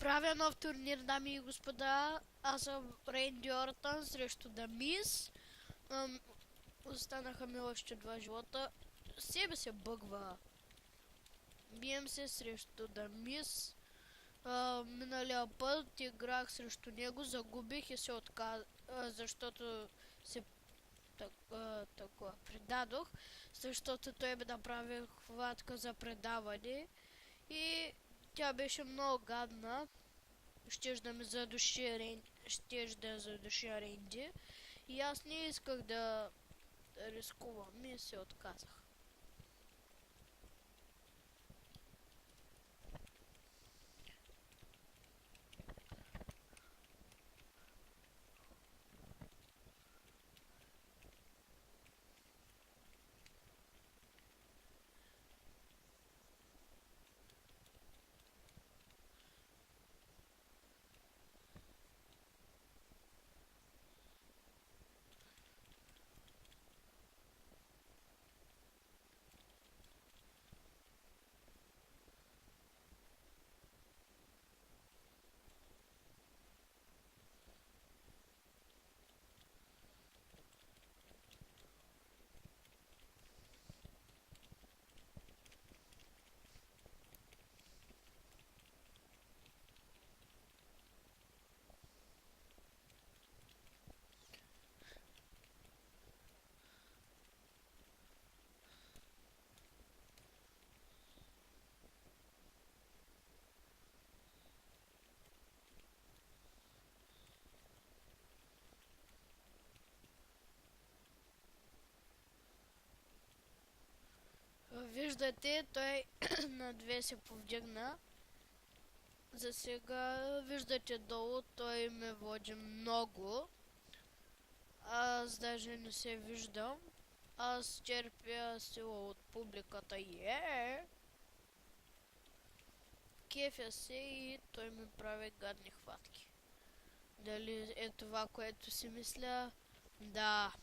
Правя нов турнир, дами и господа. Аз съм Рейнди Ортън срещу Дамис. Останаха ми още два живота. Себе се бъгва. Бием се срещу Дамис. Миналия път играх срещу него, загубих и се отказах, защото се предадох, защото той ми направи хватка за предаване и тя беше много гадна. Щеш да ме задуши Ренди и аз не исках да рискувам и се отказах. Виждате, той на две се повдигна. За сега виждате долу, той ме води много. Аз даже не се виждам. Аз черпя сила от публиката. Кефя се и той ми прави гадни хватки. Дали е това, което си мисля? Да.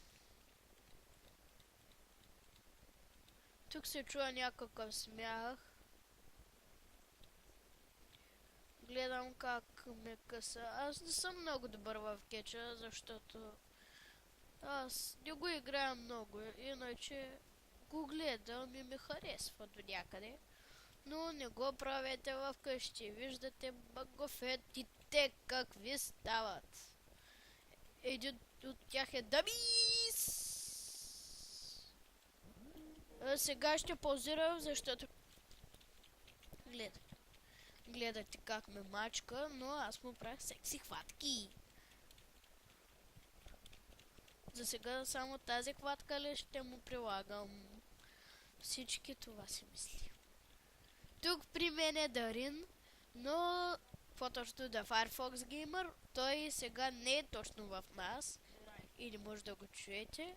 Тук се чува някакъв смях. Гледам как ме къса. Аз не съм много добър в кетча, защото аз не го играя много. Иначе го гледам и ми харесва до някъде. Но не го правете в къщи. Виждате бъгофетите какви стават. Един от тях е Дамис. Сега ще паузирам, защото гледате как ме мачка, но аз му правих секси хватки. За сега само тази хватка ли ще му прилагам? Всички това си мисли. Тук при мен е Дарин, но по-точно да Firefox Gamer, той сега не е точно в нас и не може да го чуете.